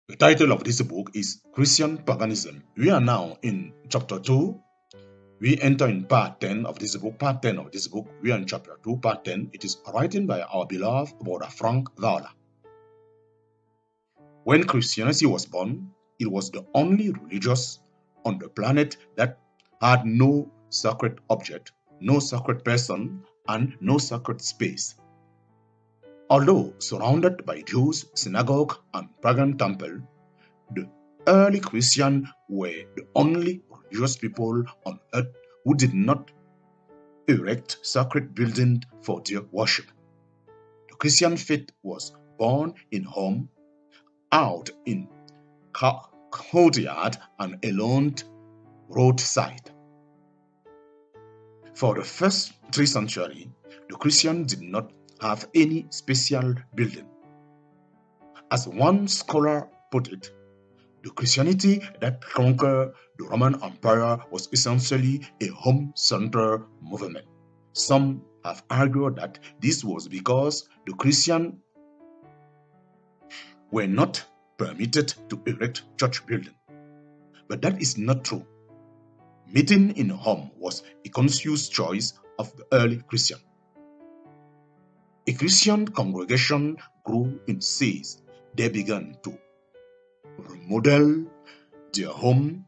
The title of this book is Christian Paganism. We are now in chapter 2. We enter in part 10 of this book. Part 10 of this book. We are in chapter 2, part 10. It is written by our beloved brother Frank Valla. When Christianity was born, it was the only religious on the planet that had no sacred object, no sacred person, and no sacred space. Although surrounded by Jews, synagogue, and pagan temple, the early Christians were the only religious people on earth who did not erect sacred buildings for their worship. The Christian faith was born in home, out in courtyard, and along roadside. For the first 3 centuries, the Christians did not have any special building. As one scholar put it, the Christianity that conquered the Roman Empire was essentially a home-centered movement. Some have argued that this was because the Christians were not permitted to erect church buildings. But that is not true. Meeting in a home was a conscious choice of the early Christian. A Christian congregation grew in size. They began to remodel their home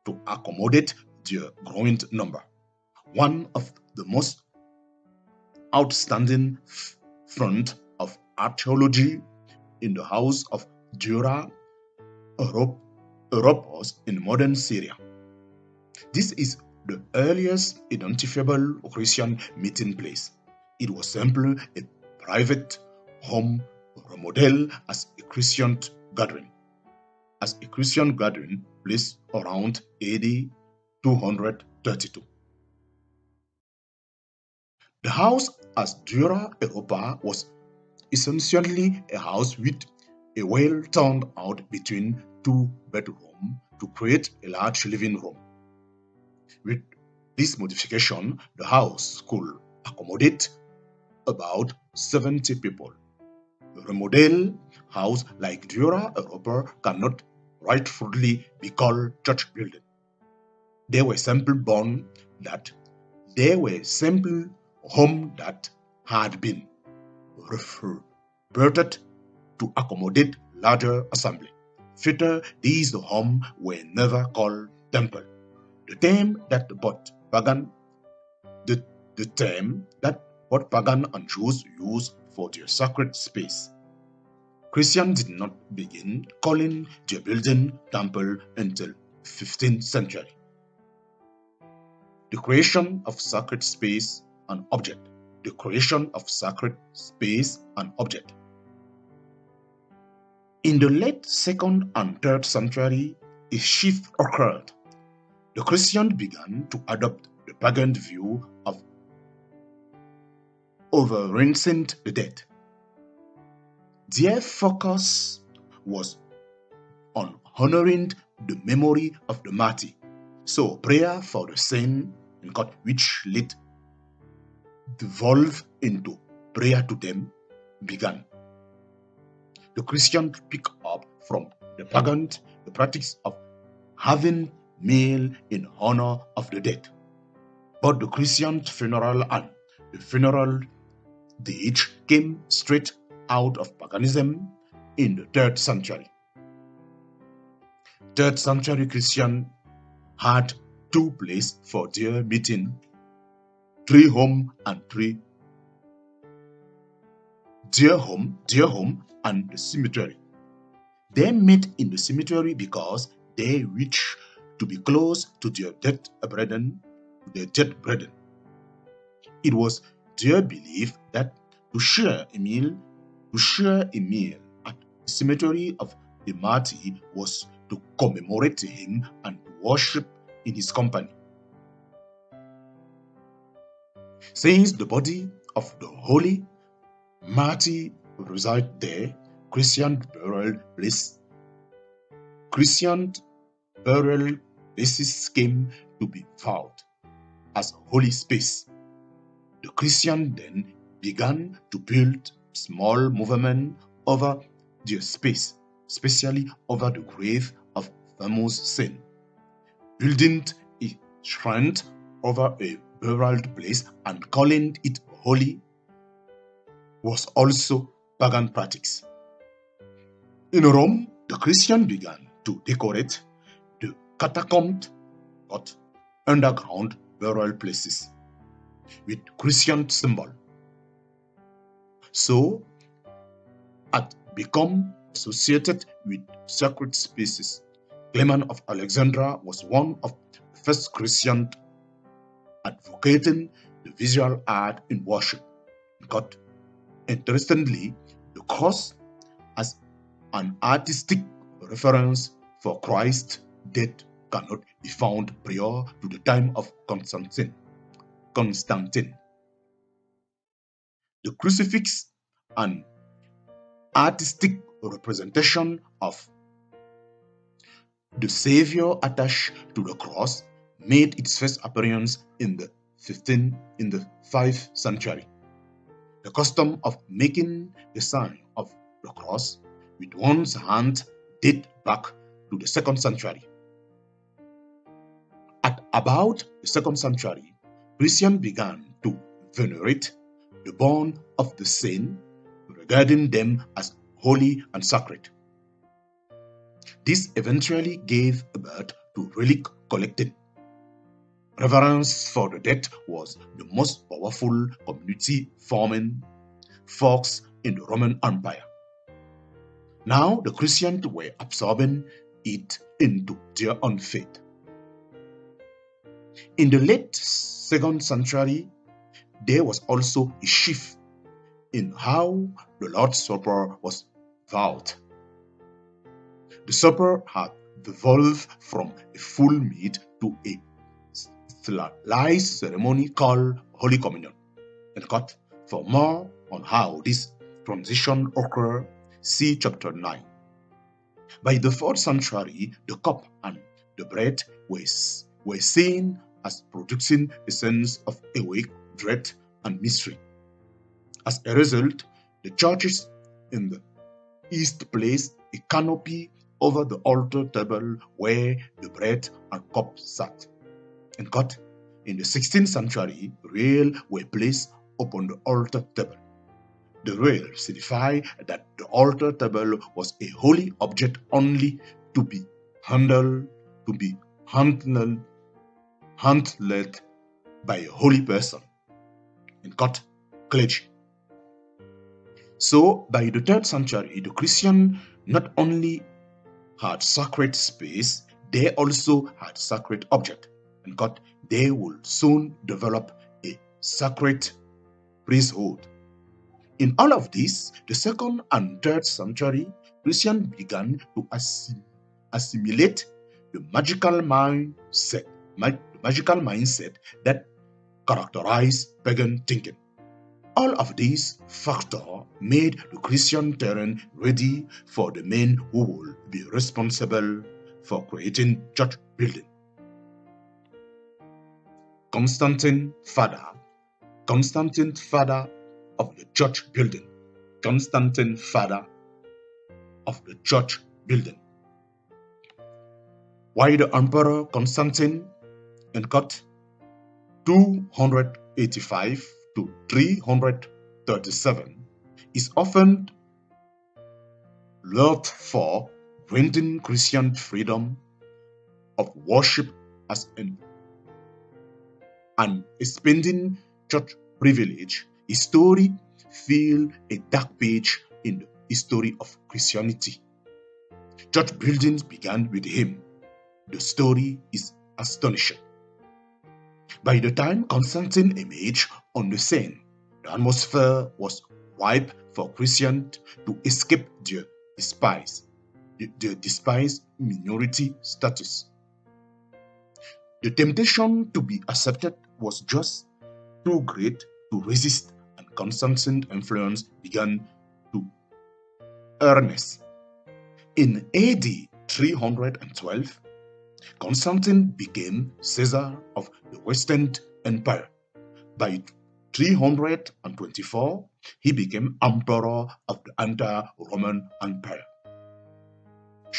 to accommodate their growing number. One of the most outstanding front of archaeology in the house of Dura Europos in modern Syria. This is the earliest identifiable Christian meeting place. It was simply a private home remodeled as a Christian gathering. Place around AD 232. The house as Dura Europa was essentially a house with a well turned out between 2 bedrooms to create a large living room. With this modification, the house could accommodate about 70 people. A remodeled house like Dura Europa cannot rightfully be called church building. They were simple home that had been reverted to accommodate larger assembly. Further, these homes were never called temple. The term that both pagan and Jews used for their sacred space. Christians did not begin calling their building temple until 15th century. The creation of sacred space and object. The creation of sacred space and object. In the late 2nd and 3rd century, a shift occurred. The Christians began to adopt the pagan view of reverencing the dead. Their focus was on honoring the memory of the martyr. So prayer for the saint, which later devolved into prayer to them, began. The Christians picked up from the pagans the practice of having meal in honor of the dead. But the Christian funeral and the funeral dirge came straight out of paganism in the 3rd century. 3rd century Christians had 2 places for their meeting, 3 home and 3 their home and the cemetery. They met in the cemetery because they wished to be close to their dead brethren. It was their belief that to share a meal at the cemetery of the martyr was to commemorate him and to worship in his company. Since the body of the holy martyr reside there, Christian burial places came to be found as holy space. The Christians then began to build small movement over their space. especially over the grave of famous saint. Building a shrine over a burial place and calling it holy was also pagan practice. In Rome, the Christians began to decorate the catacombs, but underground burial places, with Christian symbol. So, had become associated with sacred spaces. Clement of Alexandria was one of the first Christians advocating the visual art in worship. But interestingly, the cross as an artistic reference for Christ's death cannot be found prior to the time of Constantine. The crucifix, an artistic representation of the Savior attached to the cross, made its first appearance in the 5th century. The custom of making the sign of the cross with one's hand date back to the 2nd century. At about the 2nd century, Christians began to venerate the bones of the saints, regarding them as holy and sacred. This eventually gave birth to relic collecting. Reverence for the dead was the most powerful community-forming force in the Roman Empire. Now the Christians were absorbing it into their own faith. In the late 2nd century, there was also a shift in how the Lord's Supper was vowed. The supper had evolved from a full meal to a stylized ceremony called Holy Communion. For more on how this transition occurred, see chapter 9. By the 4th century, the cup and the bread were seen as producing a sense of awake, dread, and mystery. As a result, the churches in the east placed a canopy over the altar table where the bread and cup sat. In the 16th century, rails were placed upon the altar table. The rail signified that the altar table was a holy object only to be handled by a holy person. Clergy. So, by the 3rd century, the Christians not only had sacred space, they also had sacred object. They would soon develop a sacred priesthood. In all of this, the 2nd and 3rd century, Christians began to assimilate the magical mindset that characterized pagan thinking. All of these factors made the Christian terrain ready for the men who will be responsible for creating church building. Constantine, father of the church building. Constantine, father of the church building. Why the Emperor Constantine, in 285 to 337, is often loved for granting Christian freedom of worship and expanding church privilege. His story fills a dark page in the history of Christianity. Church buildings began with him. The story is astonishing. By the time Constantine emerged on the scene, the atmosphere was ripe for Christians to escape their despised minority status. The temptation to be accepted was just too great to resist, and Constantine's influence began to earnest. In AD 312, Constantine became Caesar of the Western Empire. By 324, he became Emperor of the entire Roman Empire.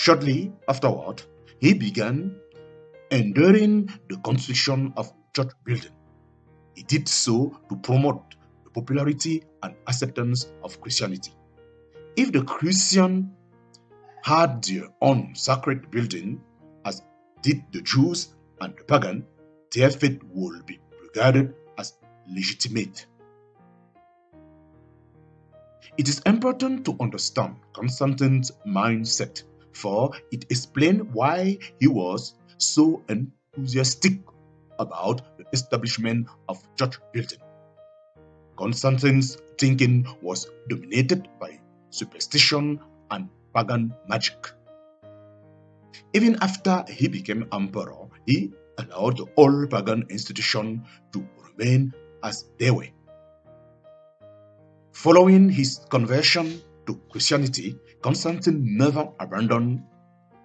Shortly afterward, he began enduring the construction of church building. He did so to promote the popularity and acceptance of Christianity. If the Christian had their own sacred building, as did the Jews and the pagan, their faith would be regarded as legitimate. It is important to understand Constantine's mindset, for it explains why he was so enthusiastic about the establishment of church building. Constantine's thinking was dominated by superstition and pagan magic. Even after he became emperor, he allowed the old pagan institutions to remain as they were. Following his conversion to Christianity, Constantine never abandoned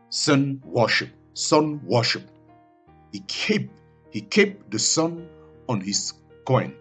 sun worship. He kept the sun on his coin